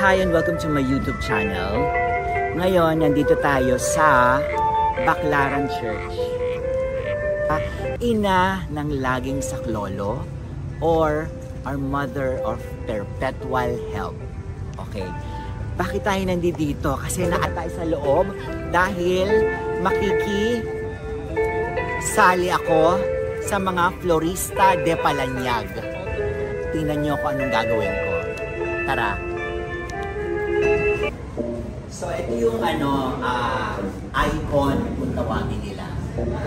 Hi and welcome to my YouTube channel. Ngayon, nandito tayo sa Baclaran Church. Ina ng laging saklolo or our mother of perpetual help. Okay. Bakit tayo nandito? Kasi nakatay sa loob dahil sali ako sa mga florista de Palanyag. Tingnan nyo kung anong gagawin ko. Tara! So, ito yung icon kung tawagin nila.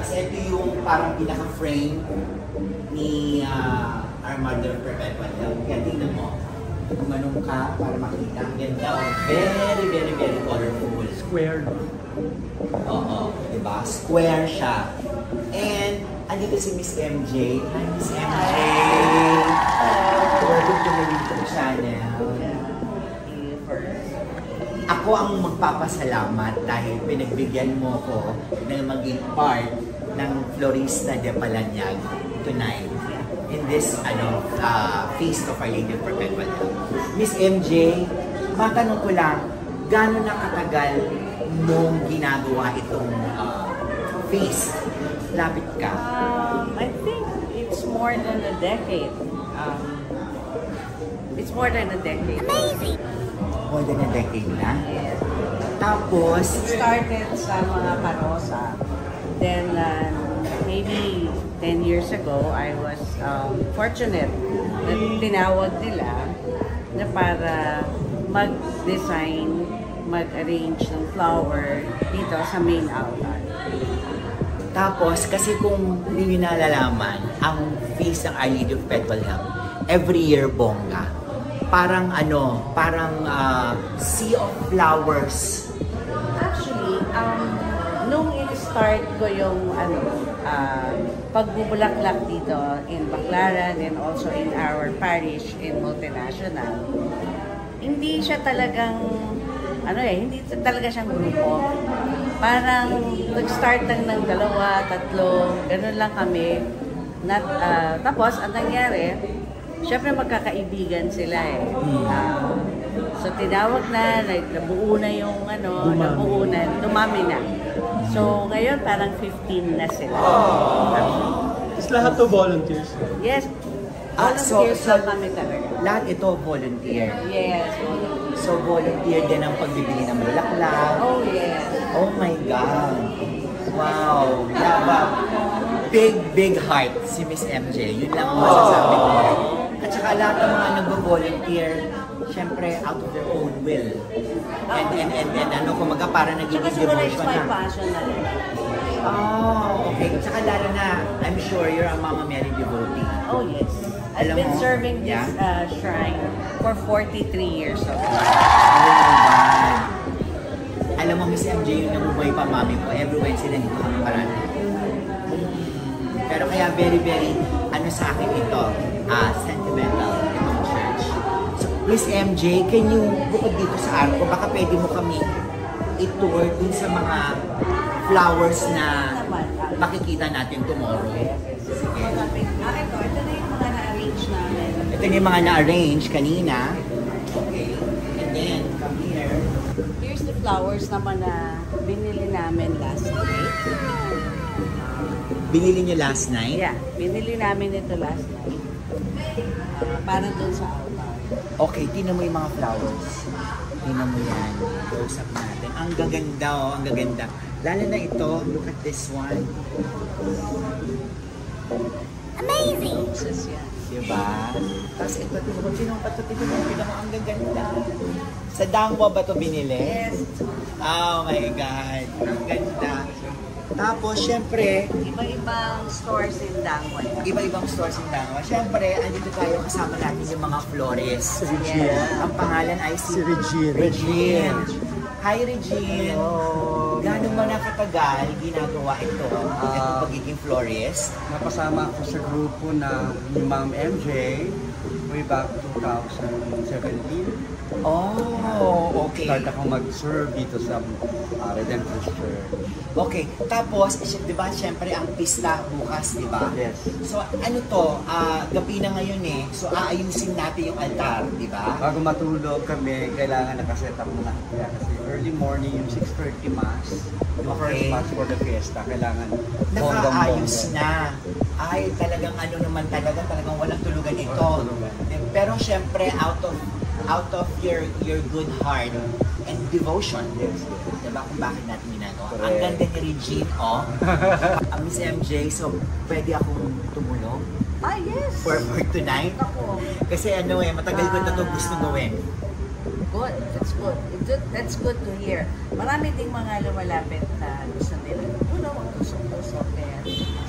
Kasi ito yung parang pinaka-frame ni our mother perpetual help. Kaya tingnan mo. Gumanong ka para makita. Ang ganda. Very, very, very colorful. Square. Oo. Diba? Square siya. And, andito si Miss MJ. Hi, Miss MJ! Welcome to my YouTube channel. Ako ang magpapasalamat dahil pinagbigyan mo ko na maging part ng Florista de Palanyag tonight in this Feast of Our Lady of Perpetual Help. Miss MJ, matanong ko lang, gaano na katagal mong ginagawa itong feast? Lapit ka. I think it's more than a decade. It's more than a decade. Amazing! More than a decade na? Yes. Tapos, It started sa mga karosa. Then, maybe 10 years ago, I was fortunate na tinawag nila na para mag-design, mag-arrange ng flower dito sa main altar. tapos kasi kung hindi nyo nalalaman, ang Feast ng Our Lady of Perpetual Help, every year bongga. Parang sea of flowers. Actually, nung i-start ko yung pagbubulaklak dito in Baclaran and also in our parish in Multinational, hindi siya talagang hindi talaga siyang grupo. Parang nag-start lang ng 2, 3, ganun lang kami. Tapos, ang nangyari, syempre magkakaibigan sila eh. So tinawag na, nabuo na yung nabuo na, dumami na. So ngayon parang 15 na sila. Is lahat to volunteers? Yes. Volunteers so kami talaga. Lahat ito volunteer. Yes. So volunteer din ang pagbibili ng bulaklak. Oh yes. Oh my God. Wow. Laba. Big heart si Miss MJ. Yun lang ang masasabi ko. At saka lahat ng mga nag-volunteer, syempre out of their own will. And kumaga parang nagiging Tsaka devotion siguro it's my na. passion na rin. Oh, okay. Tsaka lalo na, I'm sure you're a Mama Mary devotee. Oh yes. I've Alam been mo? serving this Yeah. shrine for 43 years Oh now. my God. Alam mo, Miss MJ, yung nabubuhay pa mami ko, every Wednesday nandito kami parati. Pero kaya very, very, sa akin ito, sentimental itong church. So, Miss MJ, can you, bukod dito sa arko, baka pwede mo kami i-tour dun sa mga flowers na makikita natin tomorrow. Sige. Ito na yung mga na-arrange namin. Ito na yung mga na-arrange kanina. Okay. And then, come here. Here's the flowers naman na binili namin last night. Binili nyo last night? Yeah, binili namin ito last night. Para doon sa altar. Okay, tingnan mo yung mga flowers. Tingnan mo yan. Usap natin. Ang gaganda, oh. Ang gaganda. Lalo na ito. Look at this one. Amazing! Roses yan. Diba? Tapos ito, tingnan mo, ang gaganda. Sa Dangwa ba ito binili? Yes. Oh my God. Ang ganda. Tapos, syempre, Iba-ibang stores in Dangway. iba-ibang stores in Dangwa. Syempre, andito tayo kasama natin yung mga florist. Si Regine. Yeah. Ang pangalan ay Si Regine. Regine. Hi, Regine. Hello. Gano'n ba nakatagal ginagawa ito? Itong pagiging florist? Napasama ako sa grupo na ni Ma'am MJ way back 2017. Oh, okay. Start ako mag-serve dito sa Redemptor's Church. Okay, tapos, di ba, syempre ang pista bukas, di ba? Yes. So, ano to, gabi na ngayon eh. So, aayusin natin yung altar, di ba? Bago matulog kami, kailangan nakaset up muna. Kaya kasi early morning, yung 6:30 mass, yung first Okay. mass for the fiesta, kailangan Nakaayos na. Ay, talagang ano naman talagang walang tulugan ito. Walang tulugan. Pero syempre, out of your good heart and devotion. Yes. Diba kung bakit natin ginagawa? Correct. Ang ganda ni Regine, oh. Miss MJ, so pwede akong tumulong Yes! for tonight? Ako. Kasi ano eh, matagal ko na ito gusto gawin. Good. That's good. That's good to hear. Marami ding mga lumalapit na gusto nila. Ang puso-puso. Kaya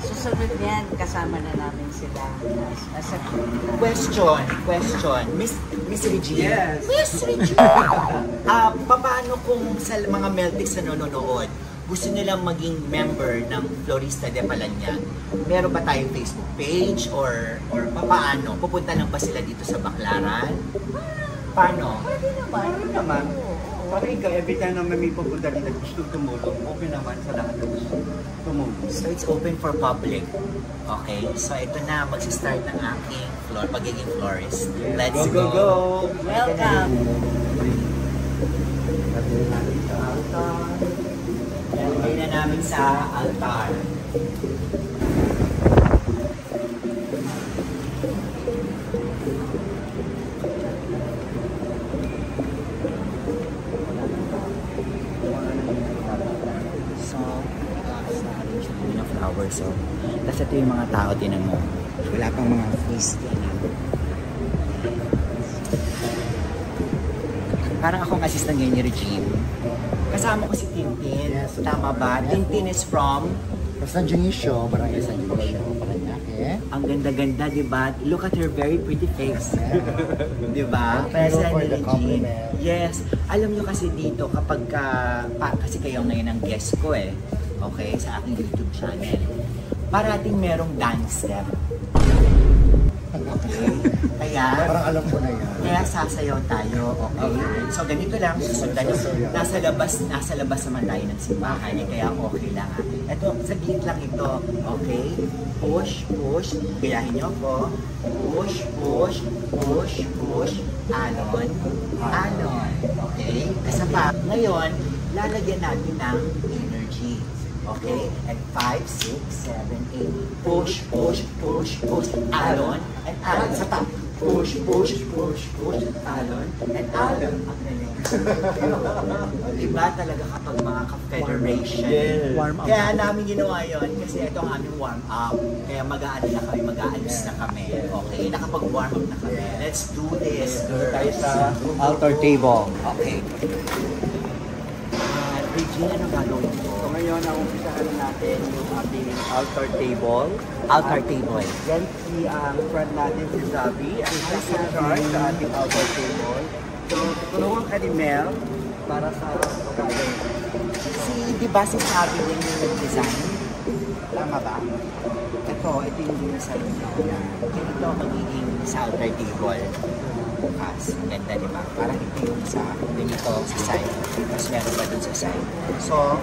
susunod yan, kasama na namin sila as a group. Question. Miss Regine. Yes. Miss Regine. Paano kung sa mga Meltics na nanonood, gusto nilang maging member ng Florista de Palanyag? Meron ba tayong Facebook page or paano? Pupunta lang ba sila dito sa Baclaran? Paano? Ano naman? Pag ikaw, every time na may pupunta rin at gusto tumulong, okay naman sa lahat na gusto tumulong. So it's open for public. Okay? So ito na, mag-start ng aking pagiging florist. Let's Go, go, go! Welcome! Lalagay na namin sa altar. So, sa arrangement ng flowers. So, tapos ito yung mga tao, tinan mo. Wala pang mga feast yan. Parang akong assistant ngayon ni Regine. Kasama ko si Tintin. Yes. Tama ba? Tintin is from... San Dionisio, barangay San Dionisio, Paranaque. Ang ganda-ganda, di ba? Look at her very pretty face. Di ba? Thank you for ni the Regine. compliment. Yes. Alam nyo kasi dito, kapag kasi kayo ngayon ang guest ko eh. Okay? Sa aking YouTube channel. Parating merong dance step. Okay? Kaya, Parang alam ko na yan. kaya sasayaw tayo, okay? So ganito lang, susundan nyo. Nasa labas naman tayo ng simbahan, eh, kaya okay lang. Ito, saglit lang ito, okay? Push, push, gayahin nyo ako. Push, push, push, push, alon, alon. Okay? Kasama. Ngayon, lalagyan natin ng energy. Okay? And 5, 6, 7, 8. Push, push, push, push, alon, and alon. Sa top. Push, push, push, push, alon, and alon. Ang galing. Diba talaga kapag mga ka-federation? Yes. Warm up. Kaya namin ginawa yun kasi ito ang aming warm up. Kaya mag-aano na kami, mag-aalis na kami. Okay? Nakapag-warm up na kami. Let's do this, girls. Tayo sa altar table. Okay. Regine, ano gagawin mo? So ngayon, ang umpisahan natin yung ating altar table. Altar table. Yan si ang friend natin si Zabi. Ang siya sa charge sa ating altar table. So, tutulungan ka ni Mel para sa pagkain. Di ba si Sabi din yung nag-design? Tama ba? Ito yung design niya. Ito magiging sa altar table. Bukas. Ang ganda, di ba? Parang ito yung sa ganito sa side. Tapos meron pa dun sa side. So,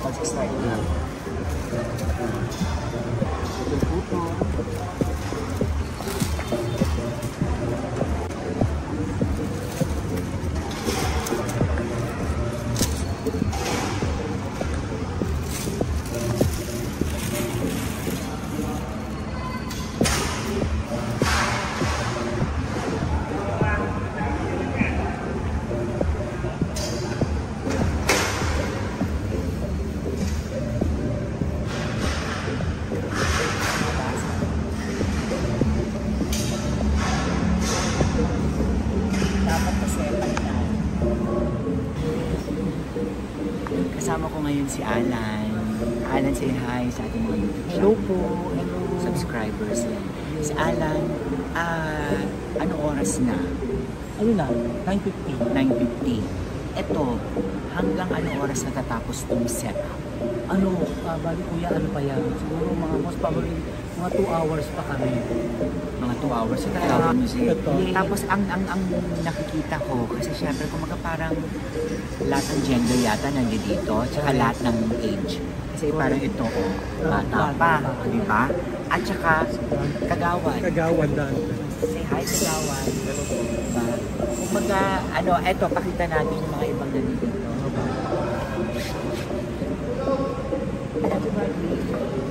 mag-start na. Ito puto. Dapat kasi palitan. Kasama ko ngayon si Alan. Alan, say hi sa ating mga YouTube Hello po. Hello. subscribers yan. Si Alan, ano oras na? Ano na? 9:50. 9:50. Ito, hanggang ano oras natatapos itong setup? Bali kuya, ano pa yan? Siguro mga most probably Mga 2 hours pa kami. Mga 2 hours sa Tatawa Museum. Ito. Tapos ang nakikita ko, kasi syempre kumaga parang lahat ng gender yata nandito, tsaka lahat ng age. Kasi parang ito, bata pa, di ba? At tsaka Kagawan. Kagawan dahil. Say hi, Kagawan. Diba? Kumaga, eto, pakita natin yung mga ibang nandito.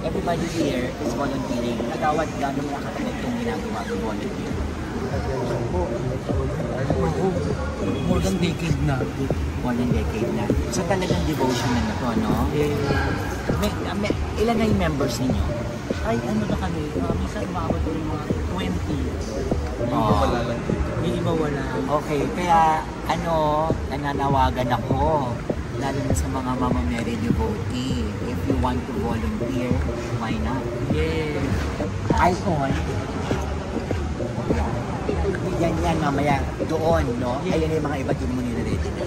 Everybody here is volunteering. Kagawan, gano'n mga katagal itong ginagawa ng volunteer. More than decade na. More than decade na. So talagang devotion na to, no? Ilan na yung members ninyo? Ay, ano na kami, minsan umabot ko yung mga 20. Oh. May iba wala. Okay, kaya nananawagan ako, lalo na sa mga Mama Mary devotee. If you want to volunteer, why not? Yes. Icon. Yan mamaya doon, no? Ayun yung mga iba doon mo nire-ready na.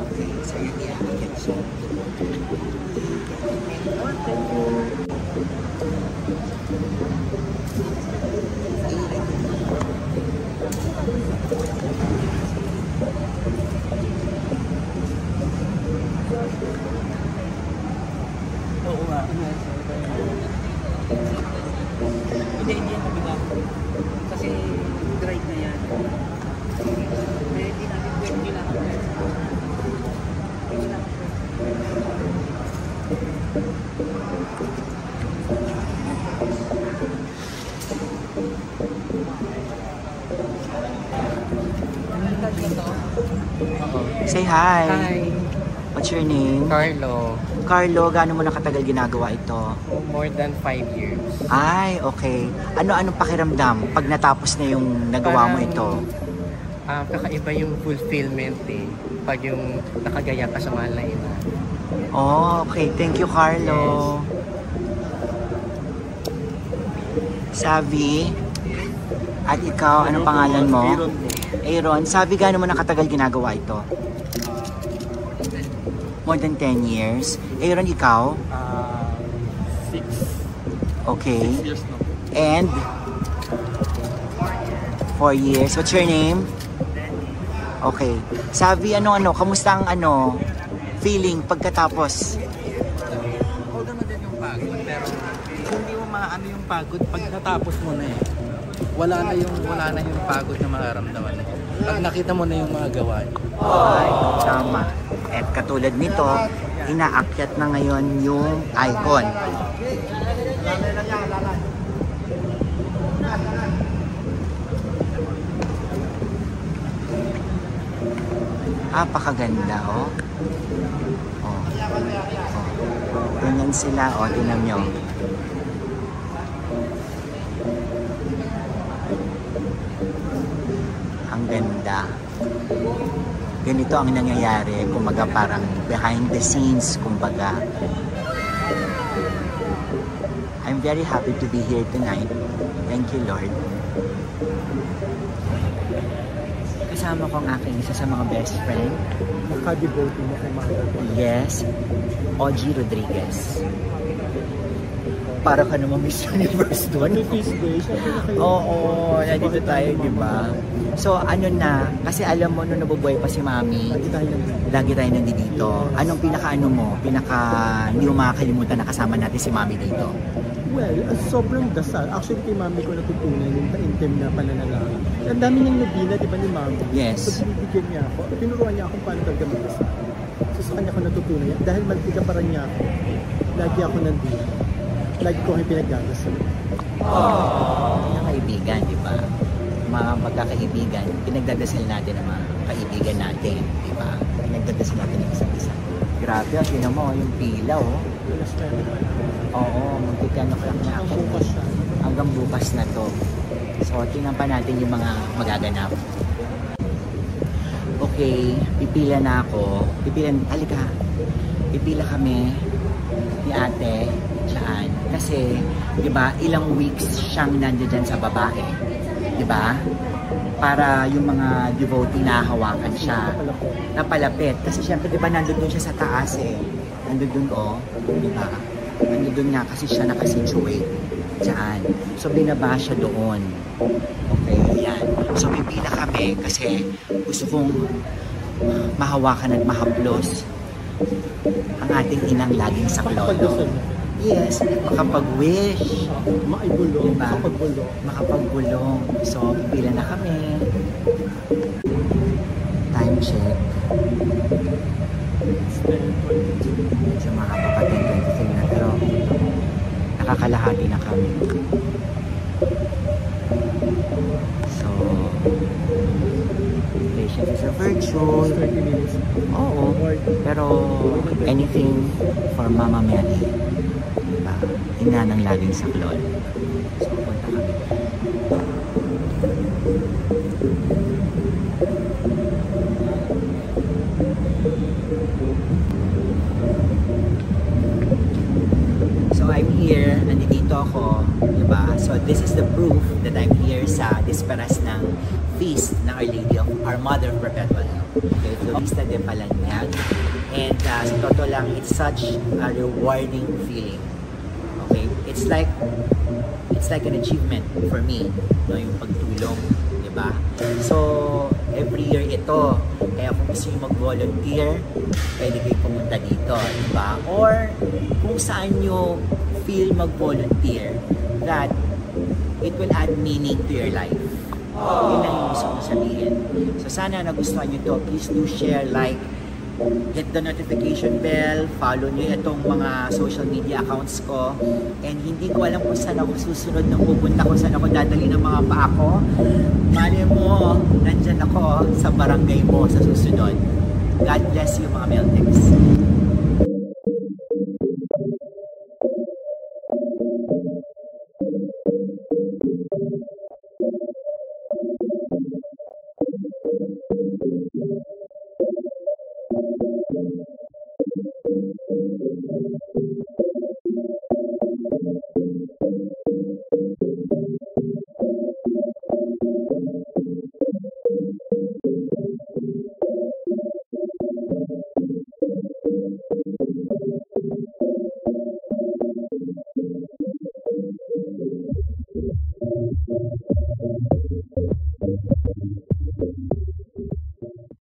Okay, so yun i-akit siya. Thank you. Oo nga. Hindi yan kabila. Kasi drive na yan. Hindi natin pwede lang. Say hi. Hi. What's your name? Carlo, Carlo, gaano mo nakatagal ginagawa ito? more than 5 years. Ay, okay. Ano-anong pakiramdam pag natapos na yung nagawa mo ito? Kakaiba yung fulfillment eh. Pag yung nakagaya ka sa mahal na ina. Oh, okay. Thank you, Carlo. Savi, at ikaw, anong pangalan mo? Aaron. Savi, gaano mo nakatagal ginagawa ito? More than 10 years. Aaron, ikaw? 6 Okay. years na. And? 4 years. What's your name? Okay. Savi, kamusta ang feeling pagkatapos? Although na din yung pagod, pero hindi mo maano yung pagod pag natapos mo na eh. Wala na yung pagod na mararamdaman. Pag nakita mo na yung mga gawain. Ay, tama. At katulad nito, inaakyat na ngayon yung icon. Pakaganda, oh. Oh. Ganyan sila, oh. Tingnan nyo. Ang ganda. Ganito ang nangyayari, kumbaga parang behind the scenes, kumbaga. I'm very happy to be here tonight. Thank you, Lord. Kasama ko ang aking isa sa mga best friend. Naka-devote mo kay Mother. Yes, Ogie Rodriguez. Para ka naman Miss Universe doon. Peace Day, syempre na kayo. Oo, nandito tayo, di ba? So, kasi alam mo, nung nabubuhay pa si Mami, lagi tayo nandito. Anong hindi mo makakalimutan na kasama natin si Mami dito? Well, sobrang dasal. Actually, kay Mami ko natutunan yung ka-intim na pananalangin. Ang dami niyang nabina, di ba ni Mami? Yes. So, binibigyan niya ako. Tinuruan niya akong paano talaga mag-dasal. So, sa kanya ko natutunan yan. Dahil mantika pa rin niya ako, lagi ako nandito. Lagi ko kayong pinagdadasal. Mga kaibigan, di ba? Mga magkakaibigan, pinagdadasal natin ang mga kaibigan natin, di ba? Pinagdadasal natin ang isa't isa. Grabe, tinan mo, yung pila, oh. Alas 10 pa. Oo, mag-10 o'clock na ako. Bukas siya. Hanggang bukas na to. So, tingnan pa natin yung mga magaganap. Okay, pipila na ako. Halika. Pipila kami ni ate dyan. Kasi, di ba, ilang weeks siyang nandiyan sa babae. Di ba? para yung mga devotee na hawakan siya. Napalapit. Kasi syempre, di ba, nandun siya sa taas eh. Nandun oh. Di ba? Nandun nga kasi siya nakasituate. Diyan. So, binaba siya doon. Okay, yan. So, pipila kami kasi gusto kong mahawakan at mahaplos ang ating inang laging saklolo. Yes, makapag-wish. Maibulong, Diba? makapagbulong. Makapag-bulong. So, pipila na kami. Time check. Medyo mahaba pa 10:23 na, pero nakakalahati na kami. So, patience is a virtue. 30 minutes. Oo, pero anything for Mama Mary. Diba? Ina ng laging saklol. So, punta kami. So, I'm here. Nandito ako. Diba? So, this is the proof that I'm here sa disperas ng feast ng Our Lady of Our Mother of Perpetual Help. Okay, Florista de Palanyag. And sa totoo lang, it's such a rewarding feeling. Okay? It's like an achievement for me, no, yung pagtulong, di ba? So, every year ito, kaya kung gusto nyo mag-volunteer, pwede kayo pumunta dito, di ba? Or, kung saan nyo feel mag-volunteer, that it will add meaning to your life. Yun lang yung gusto kong sabihin. So, sana nagustuhan nyo to. Please do share, like, hit the notification bell, follow nyo itong mga social media accounts ko, and hindi ko alam kung saan ako susunod nang pupunta, kung saan ako dadali ng mga paa ko. Mali mo, nandyan ako sa barangay mo sa susunod. God bless you, mga Meltecs.